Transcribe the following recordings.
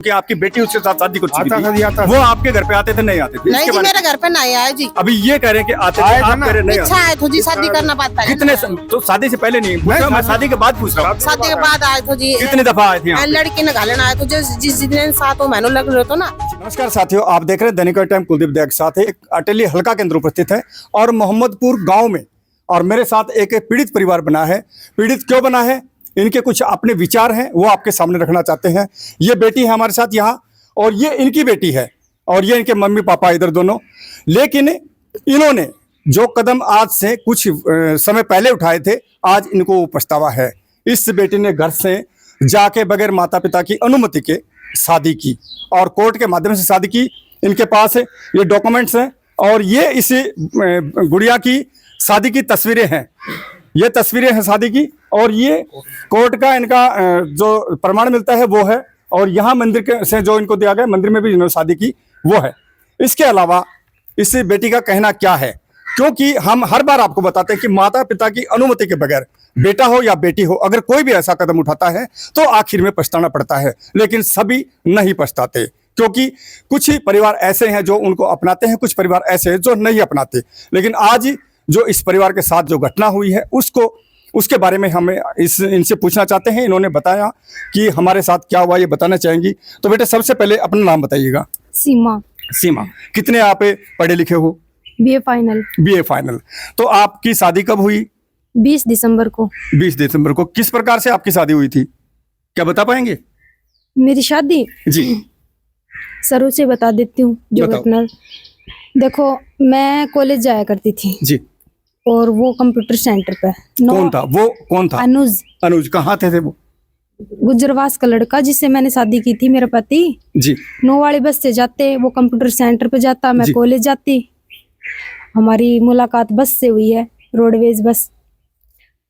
कि आपकी बेटी उसके साथ शादी कर चुकी थी, आता वो आपके घर पे आते थे नहीं आते थे? नहीं जी, मेरे घर पे नहीं आए जी। अभी ये कह रहे हैं कि आते थे, आप कह रहे नहीं इच्छा आते। आए तो जी शादी करना पड़ता है। कितने तो शादी से पहले नहीं पूछ रहा, मैं शादी के बाद पूछ रहा हूँ। शादी के बाद आए तो जी। कितनी दफा आए थे? लड़की ने घालन आए तो जिस दिन 7 महीनों लग रहे तो ना। नमस्कार साथियों, आप देख रहे हैं दैनिक टाइम। कुलदीप देग साथ है, एक अटेली हल्का केंद्र उपस्थित है और मोहम्मदपुर गांव में, और मेरे साथ एक पीड़ित परिवार बना है। पीड़ित क्यों बना है, इनके कुछ अपने विचार हैं, वो आपके सामने रखना चाहते हैं। ये बेटी है हमारे साथ यहाँ, और ये इनकी बेटी है, और ये इनके मम्मी पापा इधर दोनों। लेकिन इन्होंने जो कदम आज से कुछ समय पहले उठाए थे, आज इनको वो पछतावा है। इस बेटी ने घर से जाके बगैर माता पिता की अनुमति के शादी की, और कोर्ट के माध्यम से शादी की। इनके पास ये डॉक्यूमेंट्स हैं, और ये इस गुड़िया की शादी की तस्वीरें हैं। ये तस्वीरें हैं शादी की, और ये कोर्ट का इनका जो प्रमाण मिलता है वो है। और यहाँ मंदिर के से जो इनको दिया गया, मंदिर में भी इन्होंने शादी की वो है। इसके अलावा इस बेटी का कहना क्या है, क्योंकि हम हर बार आपको बताते हैं कि माता पिता की अनुमति के बगैर बेटा हो या बेटी हो, अगर कोई भी ऐसा कदम उठाता है तो आखिर में पछताना पड़ता है। लेकिन सभी नहीं पछताते, क्योंकि कुछ ही परिवार ऐसे हैं जो उनको अपनाते हैं, कुछ परिवार ऐसे हैं जो नहीं अपनाते। लेकिन आज जो इस परिवार के साथ जो घटना हुई है उसके बारे में हमें इनसे पूछना चाहते हैं। इन्होंने बताया कि हमारे साथ क्या हुआ, ये बताना चाहेंगी। तो बेटे, सबसे पहले अपना नाम बताइएगा। सीमा। सीमा, कितने आप पढ़े लिखे हो? BA final. BA final. तो आपकी शादी कब हुई? 20 दिसंबर को। 20 दिसंबर को। किस प्रकार से आपकी शादी हुई थी, क्या बता पाएंगे? मेरी शादी जी शुरू से बता देती हूँ जो घटना। देखो, मैं कॉलेज जाया करती थी जी, और वो कंप्यूटर सेंटर पे। कौन था वो? कौन था? अनुज। अनुज कहाँ थे वो? गुजरवास का लड़का जिससे मैंने शादी की थी, मेरा पति। जी। 9 वाली बस से जाते, वो कंप्यूटर सेंटर पे जाता, मैं कॉलेज जाती। हमारी मुलाकात बस से हुई है, रोडवेज बस।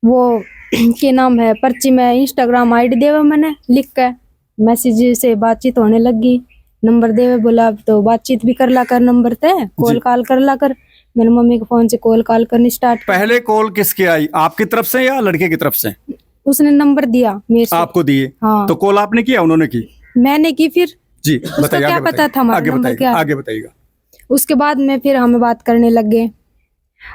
वो के नाम है, पर्ची में इंस्टाग्राम आईडी देवे मैंने लिख के, मैसेज से बातचीत होने लगी। नंबर देवे, बोला तो बातचीत भी कर ला कर, नंबर ते कॉल कॉल कर ला कर। मेरी मम्मी के फोन से कॉल कॉल करनी स्टार्ट। पहले कॉल किसकी आई, आपकी तरफ से या लड़के की तरफ से? उसने नंबर दिया मेरे से। आपको दिए? हाँ। तो कॉल आपने किया, उन्होंने की? मैंने की। फिर जी उसको बताइए, क्या पता था हमारा नंबर क्या? आगे बताइएगा। उसके बाद में फिर हमें बात करने लग गए।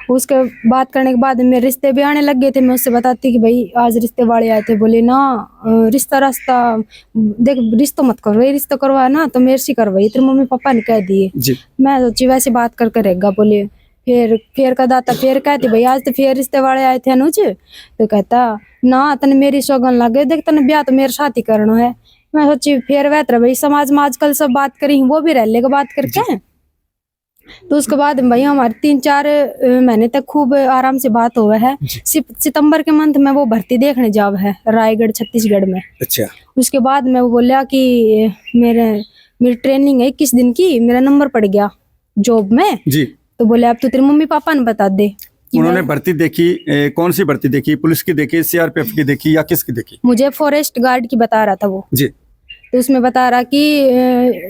उसके बात करने के बाद मेरे रिश्ते भी आने लग गए थे। मैं उससे बताती कि भाई आज रिश्ते वाले आए थे। बोले ना, रिश्ता रास्ता देख, रिश्ता मत करो, ये रिश्ता करवा ना तो मेरे से करवाई, तेरे मम्मी पापा ने कह दिए। मैं सोची वैसे बात करके रहेगा। बोले फिर कदा था, फिर कहते भाई आज तो फिर रिश्ते वाले आए थे अनुज। तो कहता ना, तने मेरी सौगन लगे, देख तने ब्याह तो मेरे साथ ही करना है। मैं सोची फिर वह भाई समाज में आजकल सब बात करी, वो भी रह लेगा बात करके। तो उसके बाद भाई हमारे 3-4 महीने तक खूब आराम से बात हुआ है। सितंबर के मंथ में वो भर्ती देखने जाव है रायगढ़ छत्तीसगढ़ में। अच्छा। उसके बाद में वो बोला कि मेरी ट्रेनिंग है 21 दिन की, मेरा नंबर पड़ गया जॉब में जी। तो बोले अब तो तेरे मम्मी पापा ने बता दे। उन्होंने भर्ती देखी? कौन सी भर्ती देखी? पुलिस की देखी, सीआरपीएफ की देखी, या किसकी देखी? मुझे फॉरेस्ट गार्ड की बता रहा था वो जी। तो उसमें बता रहा कि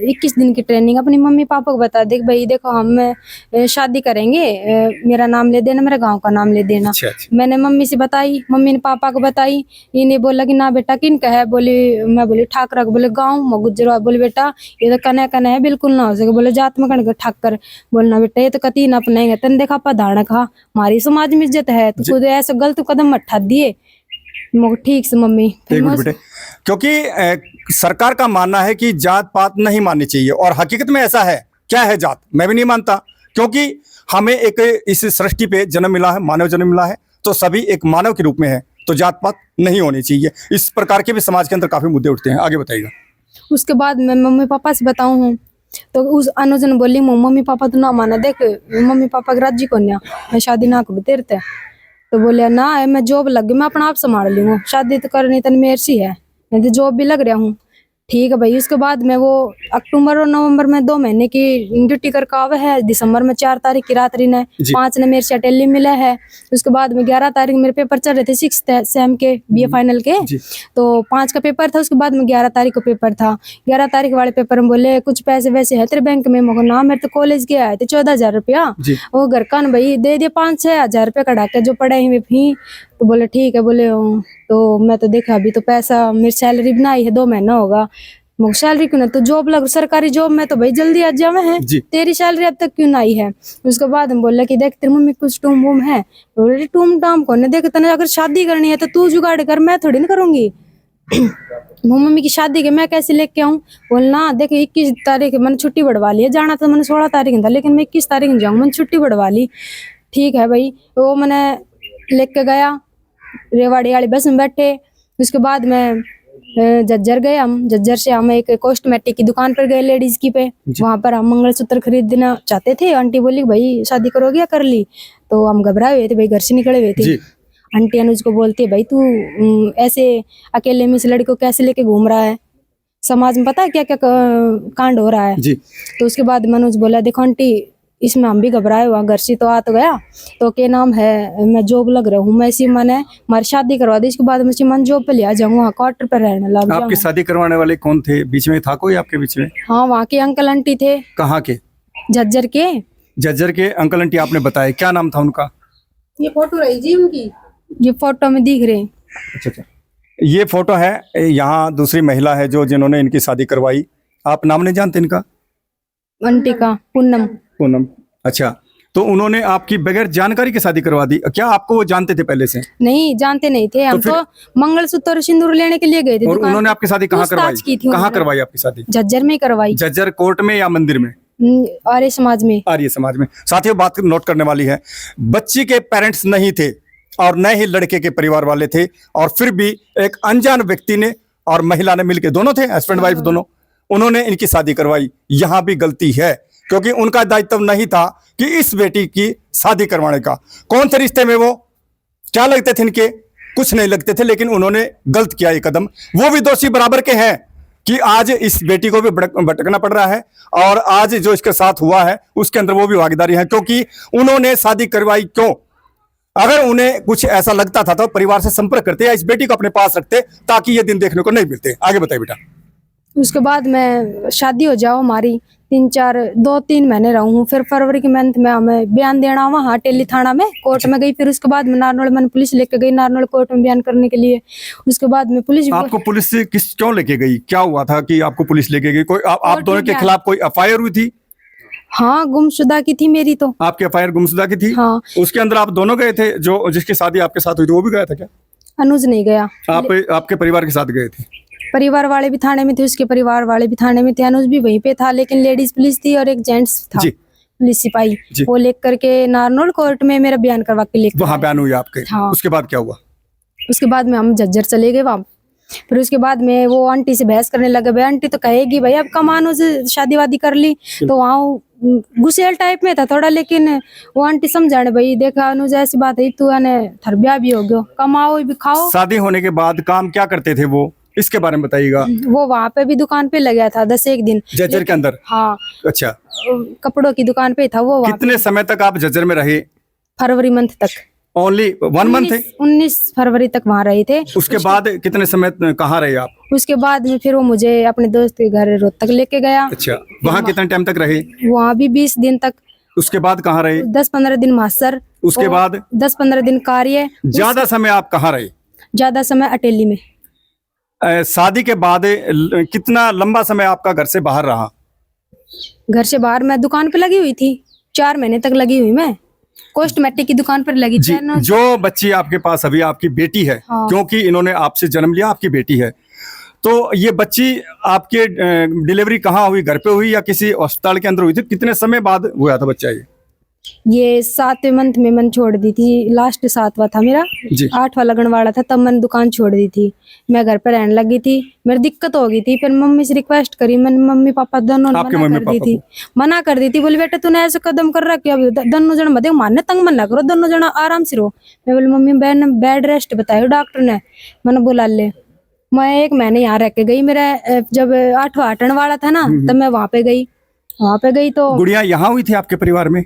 21 दिन की ट्रेनिंग। अपनी मम्मी पापा को बता दे कि भाई देखो हम शादी करेंगे, मेरा नाम ले देना, मेरे गांव का नाम ले देना। अच्छा। मैंने मम्मी से बताई, मम्मी ने पापा को बताई। इन्हें बोला कि ना बेटा किन का है? मैं बोली ठाकरा को। बोले गाँव गुजरा। बोले बेटा ये तो कने कने है, बिल्कुल ना हो सके। बोले जात में कण ठाकर। बोलना बेटा ये तो कती ना अपनाएंगे, तेन देखा पा धारण खा, हमारी समाज में इज्जत है, तो खुद ऐसा गलत कदम मत उठा दिए। ठीक से मम्मी। क्योंकि सरकार का मानना है कि जात पात नहीं माननी चाहिए, और हकीकत में ऐसा है। क्या है जात? मैं भी नहीं मानता, क्योंकि हमें एक इस सृष्टि पे जन्म मिला है, मानव जन्म मिला है, तो सभी एक मानव के रूप में है, तो जात पात नहीं होनी चाहिए। इस प्रकार के भी समाज के अंदर काफी मुद्दे उठते हैं। आगे बताइएगा। उसके बाद मैं मम्मी पापा से बताऊं हूँ तो उस अनुज ने बोली मम्मी पापा तो ना माना, देख मम्मी पापा के राजी को ना, मैं शादी ना करूँ तेरे ते। तो बोले ना मैं जॉब लग गई, मैं अपना आप संभाल लूंगा, शादी तो करनी तन मेरे से है, मैं तो जॉब भी लग रहा हूँ। ठीक है भाई। उसके बाद में वो अक्टूबर और नवंबर में 2 महीने की ड्यूटी करके आवे है। दिसंबर में 4 तारीख की रात्रि ने 5 ने मेरे से अटेली मिला है। उसके बाद में 11 तारीख मेरे पेपर चल रहे थे 6th सेम के बीए फाइनल के। तो 5 का पेपर था, उसके बाद में 11 तारीख को पेपर था। 11 तारीख वाले पेपर में बोले कुछ पैसे वैसे है तेरे बैंक में। मगर ना, मेरे तो कॉलेज के आए थे 14,000 रुपया, वो घर का भाई दे दिया 5-6 हजार रुपया कढ़ा के जो पढ़ाई में भी। तो बोले ठीक है। बोले तो मैं तो देखा अभी तो पैसा, मेरी सैलरी बनाई है 2 महीना होगा, मुझे सैलरी क्यों ना, तो जॉब लग सरकारी जॉब में तो भाई जल्दी आ जावे है, जी। तेरी सैलरी अब तक क्यों ना आई है। उसके बाद हम बोला कि देख तेरी मम्मी कुछ टूम वूम है, बोले टूम टाम कौन, देख तने अगर शादी करनी है तो तू जुगाड़ कर, मैं थोड़ी ना करूंगी। मम्मी की शादी के मैं कैसे लेके आऊं, बोलना देख 21 तारीख मैंने छुट्टी बढ़वा ली है, जाना तो मैंने 16 तारीख था लेकिन मैं 21 तारीख जाऊंगा, मैंने छुट्टी बढ़वा ली। ठीक है भाई, वो मैंने लेके गया, रेवाड़ी वाली बस में बैठे। उसके बाद मैं जज्जर गए, हम जज्जर से हम एक कॉस्मेटिक की दुकान पर गए लेडीज की पे, वहां पर हम मंगलसूत्र खरीदना चाहते थे। आंटी बोली भाई शादी करोगे या कर ली, तो हम घबराए हुए थे भाई, घर से निकले हुए थे। जी। आंटी अनुज को बोलती है भाई तू ऐसे अकेले में इस लड़की को कैसे लेके घूम रहा है, समाज में पता है क्या क्या कांड हो रहा है। जी। तो उसके बाद मनोज बोला देखो आंटी इसमें हम भी घबराए हुआ, घर से तो आ तो गया, तो क्या नाम है मैं जॉब लग रहा हूँ, मैं इसी मन है हमारी शादी करवा दी, इसके बाद मैं इसी मन जॉब पे ले आ जाऊंगा, वहाँ क्वार्टर पर रहने लग आपकी जाऊंगा। शादी करवाने वाले कौन थे, बीच में था कोई आपके बीच में? हाँ वहाँ के अंकल आंटी थे, कहाँ के? झज्जर के। जज्जर के अंकल आंटी आपने बताया, क्या नाम था उनका? ये फोटो रही जी उनकी, ये फोटो में दिख रहे हैं। अच्छा अच्छा, ये फोटो है, यहाँ दूसरी महिला है जो जिन्होंने इनकी शादी करवाई। आप नाम नहीं जानते इनका? आंटी का पूनम। पूनम। अच्छा, तो उन्होंने आपकी बगैर जानकारी की शादी करवा दी क्या? आपको वो जानते थे पहले से? नहीं जानते नहीं थे हम, तो मंगलसूत्र और सिंदूर लेने के लिए गए थे और दुकान उन्होंने पे। आपकी शादी कहाँ करवाई? पूछताछ की थी कहाँ उन्होंने। करवाई आपकी शादी? झज्जर में ही करवाई, जज्जर कोर्ट में या मंदिर में? आर्य समाज में। आर्य समाज में। साथियों बात नोट करने वाली है, बच्ची के पेरेंट्स नहीं थे और न ही लड़के के परिवार वाले थे, और फिर भी एक अनजान व्यक्ति ने और महिला ने मिलकर, दोनों थे हस्बैंड वाइफ दोनों, उन्होंने इनकी शादी करवाई। यहां भी गलती है क्योंकि उनका दायित्व नहीं था कि इस बेटी की शादी करवाने का। कौन थे रिश्ते में वो, क्या लगते थे इनके? कुछ नहीं लगते थे, लेकिन उन्होंने गलत किया ये कदम। वो भी दोषी बराबर के हैं कि आज इस बेटी को भी भटकना पड़ रहा है, और आज जो इसके साथ हुआ है उसके अंदर वो भी भागीदारी है, क्योंकि उन्होंने शादी करवाई क्यों? अगर उन्हें कुछ ऐसा लगता था तो परिवार से संपर्क करते या इस बेटी को अपने पास रखते, ताकि ये दिन देखने को नहीं मिलते। आगे बताइए बेटा। उसके बाद मैं शादी हो जाओ हमारी, 2-3 महीने रहूं, फिर फरवरी के मंथ में हमें बयान देना वहाँ टेली थाना में, कोर्ट में गई। फिर उसके बाद मैं नारनौल, मैंने पुलिस लेके गई नारनौल कोर्ट में बयान करने के लिए। उसके बाद में पुलिस आपको पुलिस से क्यों लेके गई? क्या हुआ था कि आपको पुलिस लेके गई? कोई आप दोनों के खिलाफ कोई एफआईआर हुई थी? हाँ गुमशुदा की थी मेरी तो। आपकी एफआईआर गुमशुदा की थी? हाँ। उसके अंदर आप दोनों गए थे? जो जिसकी शादी आपके साथ हुई थी वो भी गया था क्या? अनुज नहीं गया। आप आपके परिवार के साथ गए थे? परिवार वाले भी थाने में थे, उसके परिवार वाले भी थाने में थे, अनुज भी वहीं पे था, लेकिन लेडीज पुलिस थी और एक जेंट्स था जी। पुलिस सिपाही, जी। वो लेकर करके नारनौल कोर्ट में मेरा बयान करवा के लेकर वहां बयान हुई आपके? हाँ। उसके बाद क्या हुआ? उसके बाद में हम झज्जर चले गए वहाँ। फिर उसके बाद में वो आंटी से बहस करने लगे। भाई आंटी तो कहेगी भाई अब कमानो से शादी वादी कर ली, तो वहाँ गुस्सेल टाइप में था थोड़ा, लेकिन वो आंटी समझाने भाई देखा अनुज ऐसी बात है, तू थर ब्याह भी हो गयो, कमाओ भी खाओ। शादी होने के बाद काम क्या करते थे वो, इसके बारे में बताइएगा। वो वहाँ पे भी दुकान पे लग गया था 10-1 दिन जज्जर के अंदर? हाँ अच्छा, कपड़ों की दुकान पे था वो। कितने समय तक आप जज्जर में रहे? फरवरी मंथ तक, ओनली 1 मंथ? 19 फरवरी तक वहाँ रहे थे। उसके बाद कितने समय कहाँ रहे आप? उसके बाद में फिर वो मुझे अपने दोस्त के घर रोहतक लेके गया। अच्छा, वहाँ कितने टाइम तक रहे? वहाँ भी 20 दिन तक। उसके बाद कहाँ रहे? 10-15 दिन मास्टर। उसके बाद 10-15 दिन कार्य। ज्यादा समय आप कहाँ रहे? ज्यादा समय अटेली में। शादी के बाद कितना लंबा समय आपका घर से बाहर रहा? घर से बाहर मैं दुकान पे लगी हुई थी, 4 महीने तक लगी हुई मैं, कॉस्मेटिक की दुकान पर लगी जी। थी। जो बच्ची आपके पास अभी आपकी बेटी है, हाँ। क्योंकि इन्होंने आपसे जन्म लिया, आपकी बेटी है, तो ये बच्ची आपके डिलीवरी कहाँ हुई? घर पे हुई या किसी अस्पताल के अंदर हुई थी? कितने समय बाद हुआ था बच्चा ये 7वें मंथ में मैंने छोड़ दी थी, लास्ट 7वां था मेरा, जी। 8वां लगन वाला था, तब मैंने दुकान छोड़ दी थी, मैं घर पर रहने लगी थी। मेरी दिक्कत हो गई थी, फिर मम्मी से रिक्वेस्ट करी, मैंने मम्मी पापा दोनों ने मना कर दी थी। बोले बेटा तूने ऐसे कदम कर रहा कि दोनों जन मत मानने, तंग मन ना करो, दोनों जना आराम से रहो। मैं बोली मम्मी बेड रेस्ट बताया डॉक्टर ने, मैंने बोला ले। मैं 1 महीने यहाँ रह के गई, मेरा जब 8वां हटने वाला था ना, तब मैं वहाँ पे गई तो गुड़िया यहाँ हुई थी आपके परिवार में?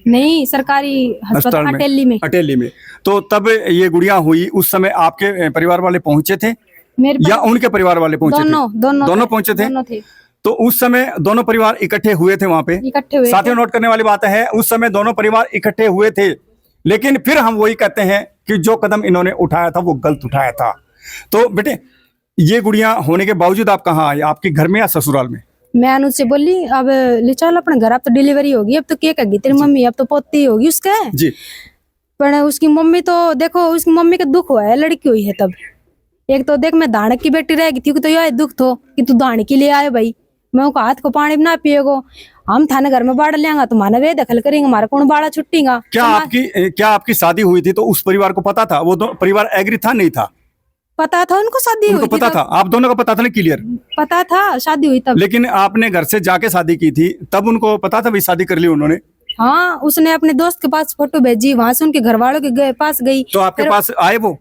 नहीं, सरकारी अस्पताल अटेली में। अटेली में। तो तब ये गुड़िया हुई, उस समय आपके परिवार वाले पहुंचे थे या उनके परिवार वाले पहुंचे थे? दोनों पहुंचे थे। दोनों थे। तो उस समय दोनों परिवार इकट्ठे हुए थे वहां पे? इकट्ठे हुए। साथियों नोट करने वाली बात है, उस समय दोनों परिवार इकट्ठे हुए थे, लेकिन फिर हम वही कहते हैं कि जो कदम इन्होंने उठाया था वो गलत उठाया था। तो बेटे ये गुड़िया होने के बावजूद आप कहाँ आए, आपके घर में या ससुराल में? मैं अनुज से बोली अब ले चल अपने घर, अब तो डिलीवरी होगी, अब तो क्या कहेगी तेरी मम्मी, अब तो पोती होगी उसका। जी। पर उसकी मम्मी तो देखो, उसकी मम्मी का दुख हुआ है, लड़की हुई है तब। एक तो देख मैं दानक की बेटी रहेगी थी तो यह दुख थो कि तू दाने के लिए आए भाई, मैं उसका हाथ को पानी ना पिएगो, हम थाने घर में बाढ़ लेंगा तुम्हारा वे दखल करेंगे, हमारा कौन बाड़ा छुट्टीगा। क्या आपकी शादी हुई थी तो उस परिवार को पता था? वो परिवार एग्री था नहीं था? पता था उनको शादी उनको हुई थी पता था, आप दोनों का पता था ना? क्लियर पता था शादी हुई तब। लेकिन आपने घर से जाके शादी की थी तब उनको पता था भाई शादी कर ली उन्होंने? हाँ, उसने अपने दोस्त के पास फोटो भेजी, वहां से उनके घर वालों के पास गई। तो आपके पास आए वो?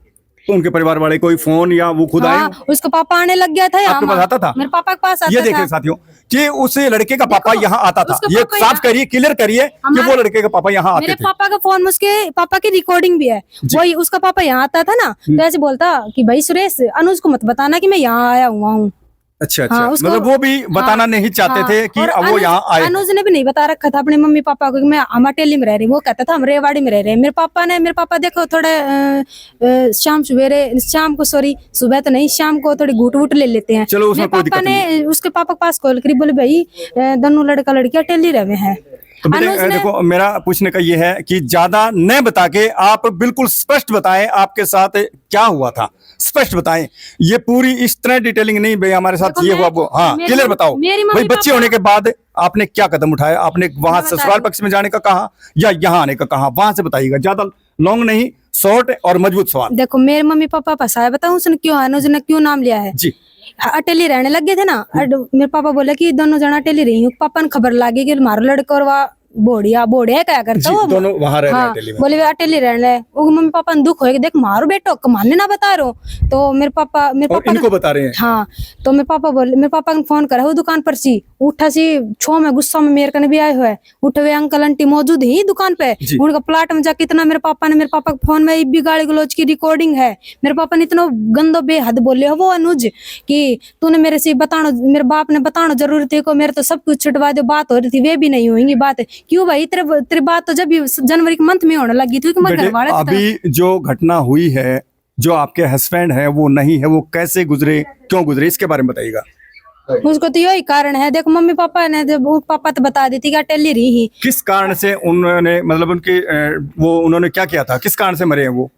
तो उनके परिवार वाले कोई फोन या वो खुद आए? हाँ, उसका पापा आने लग गया था यहाँ। आपके पास आता था? मेरे पापा के पास आता ये था। देखिए साथियों कि उस लड़के का पापा यहाँ आता था, उसका ये पापा साफ करिए, क्लियर करिए कि वो लड़के का पापा यहाँ आते मेरे थे। पापा का फोन, उसके पापा की रिकॉर्डिंग भी है, वही उसका पापा यहाँ आता था ना, तो ऐसे बोलता कि भाई सुरेश अनुज को मत बताना कि मैं यहाँ आया हुआ हूँ। अच्छा अच्छा, हाँ, उसको- मतलब वो भी बताना नहीं चाहते थे कि और अब वो यहाँ आए। अनुज ने भी नहीं बता रखा था अपने मम्मी पापा को कि मैं अमाटेली में रह रही हूँ, वो कहता था हम रेवाड़ी में रह रहे हैं। मेरे पापा देखो थोड़े शाम को सॉरी सुबह तो नहीं, शाम को थोड़ी घूट वूट ले लेते हैं। चलो, उसमें मेरे कोई पापा दिक्कत ने उसके पापा के पास कॉल करी, बोले भाई दोनों लड़का लड़की अटेली रहे हैं। तो बेटे देखो, मेरा पूछने का ये है कि ज्यादा न बता के आप बिल्कुल स्पष्ट बताएं आपके साथ क्या हुआ था, स्पष्ट बताएं। ये पूरी इस तरह डिटेलिंग नहीं भाई हमारे साथ ये हुआ वो, हाँ क्लियर बताओ भाई। बच्चे होने के बाद आपने क्या कदम उठाया? आपने वहां ससुराल पक्ष में जाने का कहा या यहाँ आने का कहा? वहां से बताइएगा, ज्यादा लॉन्ग नहीं, शॉर्ट और मजबूत सवाल। देखो मेरे मम्मी पापा फंसाया, बताऊं उसने क्यों, अनुज ने क्यों नाम लिया है जी। अटेली रहने लग गए थे ना, मेरे पापा बोले कि दोनों जना अटेली रही हूँ। पापा ने खबर लगी कि हमारा लड़का और वह बोड़िया क्या करता जी, वो दोनों वहां रह रहे हैं हाँ, अटेली में। बोले वे अटेली रहने लगे। वो मम्मी पापा ने दुख होएगा, देख मारो बेटो कमाने ना बता रहो। तो मेरे पापा इनको बता रहे हैं? हाँ, तो मेरे पापा ने फोन करा वो दुकान पर सी उठा सी छो में गुस्सा में मेरे कने भी आए हुए उठे हुए अंकल आंटी मौजूद ही दुकान पे, उनका प्लाट में जाके इतना मेरे पापा के फोन में भी गाली गलौज की रिकॉर्डिंग है। मेरे पापा ने इतना गंदो बेहद बोले हो वो अनुज कि तूने मेरे से बताना, मेरे बाप ने बताना जरूरी थी को, मेरे तो सब कुछ छुटवा दो, बात हो रही थी वे भी नहीं होंगी बात। क्यों भाई तेरी बात तो जब जनवरी के मंथ में होने लगी थी। अभी जो घटना हुई है, जो आपके हस्बैंड है वो नहीं है, वो कैसे गुजरे, क्यों गुजरे, इसके बारे में बताइएगा। उसको तो यही कारण है, देखो मम्मी पापा ने पापा तो बता दी थी कि अटेली रही ही। किस कारण से उन्होंने, मतलब उनके वो उन्होंने क्या किया था, किस कारण से मरे हैं वो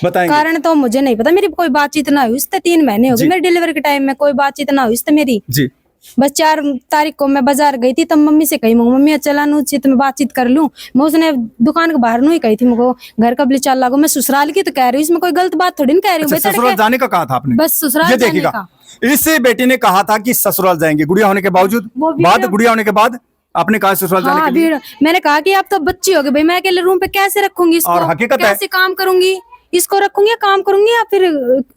बताएंगे? कारण तो मुझे नहीं पता, मेरी कोई बातचीत ना हुई उससे 3 महीने हो गए मेरे डिलीवरी के टाइम में, कोई बातचीत ना हुई उससे मेरी जी। बस 4 तारीख को मैं बाजार गई थी, तब मम्मी से कही मम्मी चला नू चित में बातचीत कर लूं। मैं उसने दुकान के बाहर नू ही कही थी मुझको घर कब ले चल लागो, मैं ससुराल की तो कह रही हूँ, इसमें कोई गलत बात थोड़ी नहीं कह रही हूँ। अच्छा, ससुराल जाने का कहा था आपने? बस ससुराल जाने का। इस बेटी ने कहा था कि ससुराल जाएंगे गुड़िया होने के बावजूद, गुड़िया होने के बाद आपने कहा ससुराल जाने के लिए। मैंने कहा कि आप तो बच्ची हो गई भाई, मैं अकेले रूम पे कैसे रखूंगी इसको, और हकीकत है कैसे काम करूंगी, इसको रखूंगी या काम करूंगी या फिर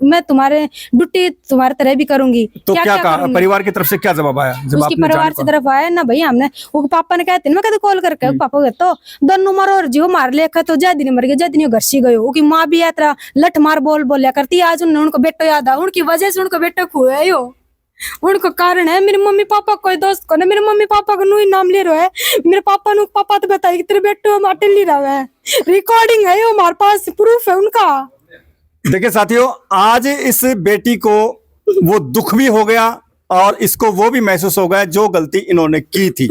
मैं तुम्हारे ड्यूटी तुम्हारे तरह भी करूंगी। तो क्या कहा परिवार की तरफ से, क्या जवाब आया जब उसकी परिवार से तरफ आया ना भाई हमने, वो पापा ने कहते मैं कहते कॉल करके पापा कहते तो दोनों मरो और जीव मार लिया तो जय दिन मर गए, जय दिन घर सी गयो। उनकी माँ भी यात्रा लठ मार बोलिया करती, आज उनको बेटो याद आ, उनकी वजह से उनको बेटो खुए हो, उनको कारण है मेरे मम्मी पापा कोई दोस्त को ना, मेरे मम्मी पापा का नू ही नाम ले रहा है। मेरे पापा नु पापा तो बताई तेरे बेटो हम अटेली रहा है, रिकॉर्डिंग है हमारे पास, प्रूफ है उनका। देखिए साथियों, आज इस बेटी को वो दुख भी हो गया और इसको वो भी महसूस हो गया जो गलती इन्होंने की थी,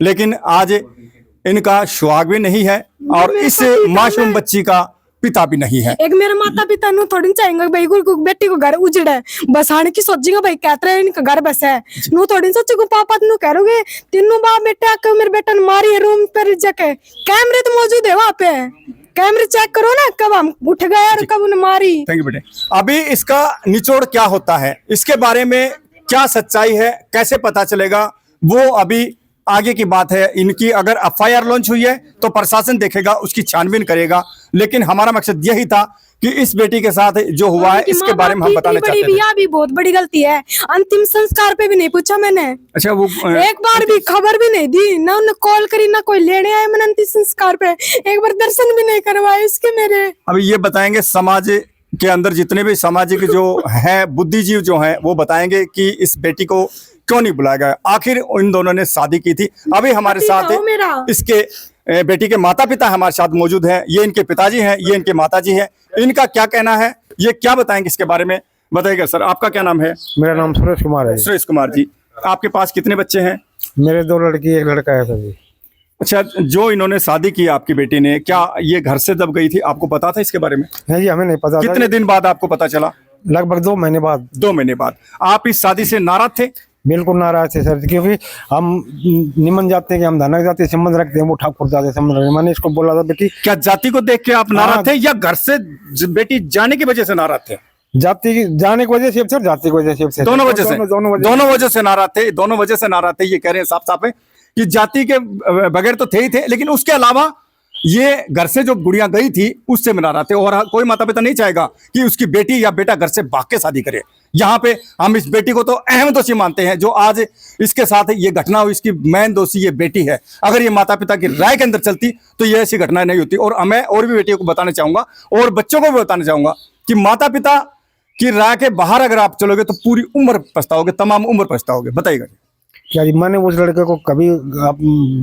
लेकिन आज इनका सुहाग भी नहीं है और इस मासूम बच्ची का पिता भी नहीं है। एक मेरे माता पिता नु थोड़ी चाहेंगे भाई को बेटी को घर उजड़े बसाने की सोचेंगे भाई कहते हैं इनका घर बस है नु थोड़ी सोचेंगे पापा नु करोगे तीनों बाप बेटा के मेरे बेटा ने मारी है रूम पर जाके, कैमरे तो मौजूद है वहां पे, कैमरे चेक करो ना कब हम उठ गए और कब उन्हें मारी। थैंक यू बेटे। अभी इसका निचोड़ क्या होता है, इसके बारे में क्या सच्चाई है, कैसे पता चलेगा, वो अभी आगे की बात है। इनकी अगर एफआईआर लॉन्च हुई है तो प्रशासन देखेगा, उसकी छानबीन करेगा, लेकिन हमारा मकसद यही था कि इस बेटी के साथ जो हुआ है इसके बारे में हम बताना चाहते थे। यह भी बहुत बड़ी गलती है, अंतिम संस्कार पे भी नहीं पूछा मैंने। अच्छा, वो एक बार भी खबर भी नहीं दी, ना उन्हें कॉल करी, ना कोई लेने आए मैंने अंतिम संस्कार पे, एक बार दर्शन भी नहीं करवाए इसके मेरे। अभी ये बताएंगे समाज के अंदर जितने भी सामाजिक जो है बुद्धिजीव जो हैं वो बताएंगे कि इस बेटी को क्यों नहीं बुलाया गया, आखिर इन दोनों ने शादी की थी। अभी हमारे साथ इसके बेटी के माता पिता हमारे साथ मौजूद हैं, ये इनके पिताजी हैं, ये इनके माताजी हैं। इनका क्या कहना है, ये क्या बताएंगे इसके बारे में, बताइएगा सर, आपका क्या नाम है? मेरा नाम सुरेश कुमार है। सुरेश कुमार जी, आपके पास कितने बच्चे हैं? मेरे 2 लड़की 1 लड़का है सर जी। अच्छा, जो इन्होंने शादी की आपकी बेटी ने, क्या ये घर से जब गई थी आपको पता था इसके बारे में? नहीं जी, हमें नहीं पता था। कितने दिन बाद आपको पता चला? लगभग 2 महीने बाद। 2 महीने बाद। आप इस शादी से नाराज थे? बिल्कुल नाराज थे सर, क्योंकि हम निमन जाते हैं कि हम धनक जाति संबंध रखते हैं, वो ठाकुर जाति संबंध रखते हैं। मैंने इसको बोला था बेटी, क्या जाति को देख के आप नाराज हाँ। थे या घर से बेटी जाने की वजह से नाराज थे? जाति की जाने की वजह से सर, जाति की वजह से, दोनों वजह से, दोनों वजह से नाराज थे। दोनों वजह से नाराज थे, ये कह रहे हैं साफ साफ है कि जाति के बगैर तो थे ही थे, लेकिन उसके अलावा ये घर से जो गुड़िया गई थी उससे में नाराज थे। और कोई माता पिता नहीं चाहेगा कि उसकी बेटी या बेटा घर से भाग के शादी करे। यहाँ पे हम इस बेटी को तो अहम दोषी मानते हैं, जो आज इसके साथ ये घटना हुई, इसकी मेन दोषी ये बेटी है। अगर ये माता पिता की राय के अंदर चलती तो ये ऐसी घटनाएं नहीं होती। और मैं और भी बेटियों को बताना चाहूंगा और बच्चों को भी बताना चाहूंगा कि माता पिता की राय के बाहर अगर आप चलोगे तो पूरी उम्र पछताओगे, तमाम उम्र पछताओगे। बताइएगा। क्या जी, मैंने उस लड़के को कभी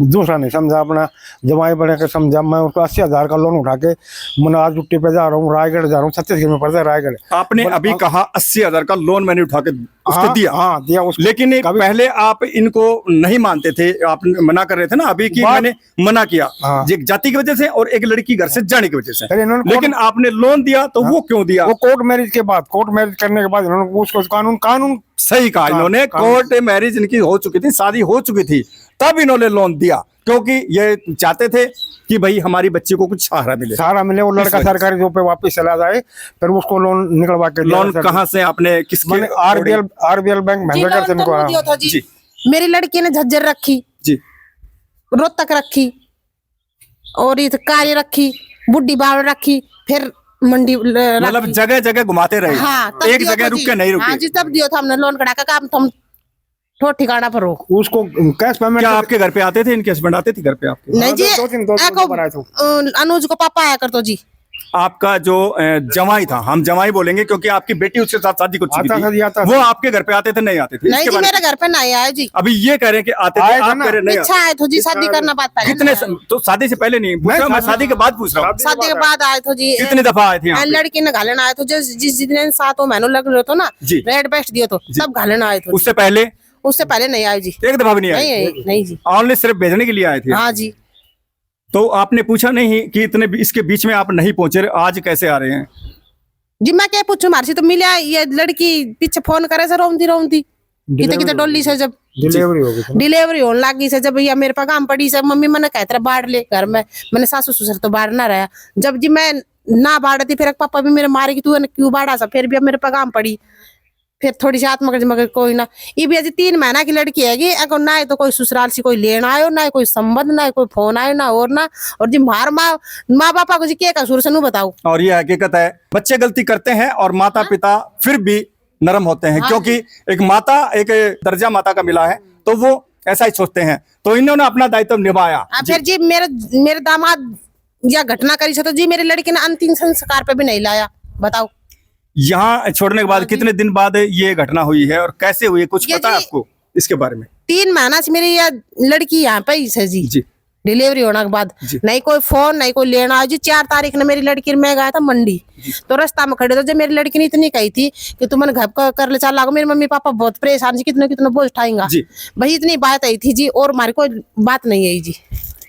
दूसरा नहीं समझा, अपना जमाई बने के समझा। मैं उसको 80,000 का लोन उठा के मैं आज छुट्टी पे जा रहा हूँ, रायगढ़ जा रहा हूँ, छत्तीसगढ़ में पड़ता है रायगढ़। आपने अभी कहा 80,000 का लोन मैंने उठा के उसको दिया। हाँ दिया उसको। लेकिन पहले आप इनको नहीं मानते थे, आप मना कर रहे थे ना अभी कि मैंने मना किया। हाँ। एक जाति की वजह से और एक लड़की घर से जाने की वजह से। अरे इन्होंने लेकिन आपने लोन दिया तो वो क्यों दिया? वो कोर्ट मैरिज के बाद, कोर्ट मैरिज करने के बाद इन्होंने उसको कानून सही कहा इन्होंने, कोर्ट मैरिज इनकी हो चुकी थी, शादी हो चुकी थी, तब इन्होंने लोन दिया, क्योंकि ये चाहते थे कि भाई हमारी बच्ची को कुछ सहारा मिले। वो लड़का सरकारी जॉब पे वापस चला जाए, फिर उसको लोन निकलवा के दिया। लोन कहाँ से आपने, किसके? आरबीएल बैंक जी, महंगा लोन तो दिया था जी। जी। मेरी लड़की ने झज्जर रखी जी, रोहतक रखी और ये कार्य रखी, बुड्ढी बावड़ रखी, फिर मंडी मतलब जगह जगह घुमाते रहे। हाँ, तब एक दिया जगह था रुक जी। के नहीं हाँ रुके। जी, तब दिया था हमने लोन करा का काम, तुम ठोट ठिकाना पर हो। उसको कैश पेमेंट। क्या आपके घर पे आते थे इनके हस्बैंड? आते थे घर पे आपके? नहीं जी, दो बार आए थे। अनुज को पापा आया कर तो जी। आपका जो जमाई था, हम जमाई बोलेंगे क्योंकि आपकी बेटी उसके साथ शादी को चुकी आता था जी, आता थी, था। वो आपके घर पे आते थे नहीं आते थे? नहीं इसके जी, बारे मेरे घर पे नहीं आया जी। अभी ये कह रहे हैं कि आते थे, आए थे आप ना। कह रहे नहीं इच्छा आए तो जी शादी करना बात पहले कितने नहीं आया। तो शादी से पहले नहीं पूछ रहा, मैं शादी के बाद पूछ रहा हूँ। शादी के बाद आए तो जी। कितनी दफा आए थे यहाँ पे? लड़की ने घालन आए तो जिस दिन 7 महीनों लग रहे तो ना, जी। रेड बेस्ट दियो तो तब घालन आए थे। उससे पहले उससे पहले नहीं आए जी। एक दफा भी नहीं आए? नहीं जी। ऑनली सिर्फ भेजने के लिए आए थे? हाँ जी। तो आपने पूछा नहीं कि इतने इसके बीच में आप नहीं पहुंचे, आज कैसे आ रहे हैं? जी मैं क्या पूछू, मारसी तो मिला ये लड़की पीछे फोन करे से रोमती कितने डोली से जब डिलीवरी हो गई। डिलीवरी होने लगी से, जब भैया मेरे पास काम पड़ी से, मम्मी मैंने कहते बाढ़ ले घर में, मैंने सासू ससुर तो बाढ़ ना रहा। जब जी मैं ना बाढ़ती फिर पापा भी मेरे मारे कि तू क्यों बाढ़ा सा, फिर भी अब मेरे पास काम पड़ी, फिर थोड़ी सी आत्मगज मगर कोई ना। ये भी अजी 3 महीना की लड़की हैगी, अगर ना तो कोई ससुराल से कोई लेना आयो, ना कोई संबंध, ना कोई फोन आयो, ना और ना। और जी मार माँ बापा को जी क्या कसूर से नू बताओ। और ये हकीकत है, बच्चे गलती करते हैं और माता पिता फिर भी नरम होते हैं, क्योंकि एक माता, एक दर्जा माता का मिला है तो वो ऐसा ही सोचते हैं। तो इन्होंने अपना दायित्व निभाया। फिर जी मेरे दामाद या घटना करी से तो जी मेरी लड़की ने अंतिम संस्कार पे भी नहीं लाया। बताओ, यहाँ छोड़ने के बाद कितने दिन बाद ये घटना हुई है और कैसे हुई है, कुछ ये पता है जी- आपको इसके बारे में? 3 महीना से मेरी यह लड़की यहाँ पे ही है जी। जी डिलीवरी होने के बाद जी। नहीं कोई फोन, नहीं कोई लेना आया जी। 4 तारीख ने मेरी लड़की मैं गया था मंडी, तो रास्ता में खड़े थे, जब मेरी लड़की ने इतनी कही थी कि तुम घर का कर ले चल लागो, मेरे मम्मी पापा बहुत परेशान जी, कितने कितने बोझ उठाएंगा जी। भाई, इतनी बात आई थी जी। और हमारी कोई बात नहीं आई जी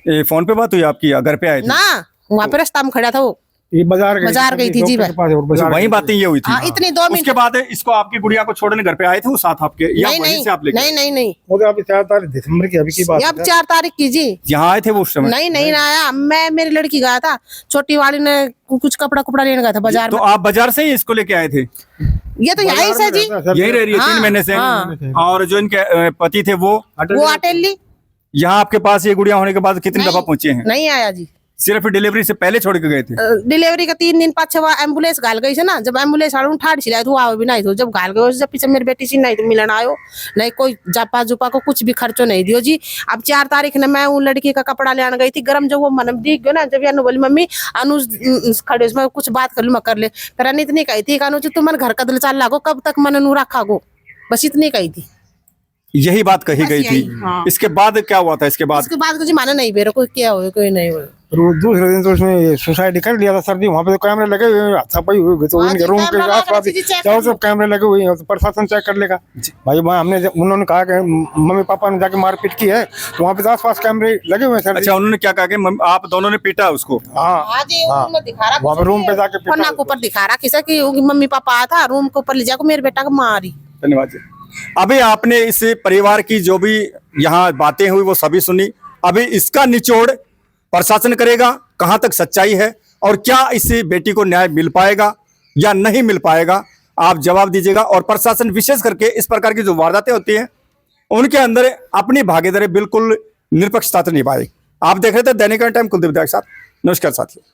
ये फोन पे बात हुई आपकी या घर पे आए थे? ना, वहाँ पे रास्ता में खड़ा था वो। ये बाजार गई थी जी। वही बातें ये हुई थी। हाँ, इतनी 2 मिनट। उसके बाद इसको आपकी गुड़िया को छोड़ने घर पे आए थे वो साथ आपके, या नहीं वहीं से आप लेके? नहीं, वो तो अभी 4 तारीख दिसंबर की अभी की बात ये है। अब 4 तारीख की जी। यहाँ आए थे वो उस समय? नहीं आया। मैं मेरी लड़की गया था, छोटी वाली ने कुछ कपड़ा लेने गया था बाजार तो में। आप बाजार से ही इसको लेके आए थे? ये तो यही से जी, यही रह रही है 3 हाँ, महीने से। हाँ। और जो इनके पति थे वो अटेली यहाँ आपके पास ये गुड़िया होने के बाद कितनी नहीं। दफा पहुंचे हैं? नहीं आया जी। सिर्फ डिलीवरी से पहले छोड़ के गए थे? डिलीवरी का 3 दिन पाछे वहाँ एम्बुलेंस घाल गई से ना, जब एम्बुलेंस आड़ू ठाड़ छिलाई तो आओ भी नहीं, तो जब घाल गए जब पीछे मेरी बेटी सी नहीं तो मिलन आयो, नहीं कोई जापा जुपा को कुछ भी खर्चो नहीं दियो जी। अब 4 तारीख ने मैं वो लड़की का कपड़ा लेने गई थी, गरम जब वो मन दिख गयो ना, जब अनु बोली मम्मी अनुज खड़े उसमें कुछ बात कर लू, मैं कर ले। फिर अनु इतनी कही थी, अनुज तुम मन घर का दिल चाल लागो, कब तक मन नू रखा गो, बस इतनी कही थी। यही बात कही बस गई थी। यही, हाँ। इसके बाद क्या हुआ था? इसके बाद उसके बाद कुछ माना नहीं बेरो कोई क्या हुआ कोई नहीं हुआ। फिर वो दूसरे दिन तो उसने सुसाइड कर लिया था सर जी। वहाँ पे तो कैमरे लगे हुए हैं, हाथापाई हुई हुई, तो हाँ उनके जी, रूम के कैमरा लगा आसपास कर चीज़ें चेक चारों कर तरफ कैमरे लगे हुए हैं, तो प्रशासन चेक कर लेगा भाई। वहाँ उन्होंने कहा कि मम्मी पापा ने जाके मारपीट की है, तो वहाँ पे तो आसपास कैमरे लगे हुए हैं सर जी। अच्छा, उन्होंने क्या कहा कि आप दोनों ने पीटा उसको? हाँ हाँ जी, उन्होंने दिखा रहा वहाँ पे रूम पे जाके पीटा फोना के ऊपर दिखा रहा किसा कि उनकी मम्मी पापा आया था रूम के ऊपर ले जाकर मेरे बेटा को मारी। धन्यवाद जी। अभी आपने इस परिवार की जो भी यहाँ बातें हुई वो सभी सुनी। अभी इसका निचोड़ प्रशासन करेगा, कहाँ तक सच्चाई है और क्या इस बेटी को न्याय मिल पाएगा या नहीं मिल पाएगा, आप जवाब दीजिएगा। और प्रशासन विशेष करके इस प्रकार की जो वारदातें होती हैं उनके अंदर अपनी भागीदारी बिल्कुल निष्पक्षता निभाए। आप देख रहे थे दैनिक टाइम कुलदीप देग के साथ। नमस्कार साथियों।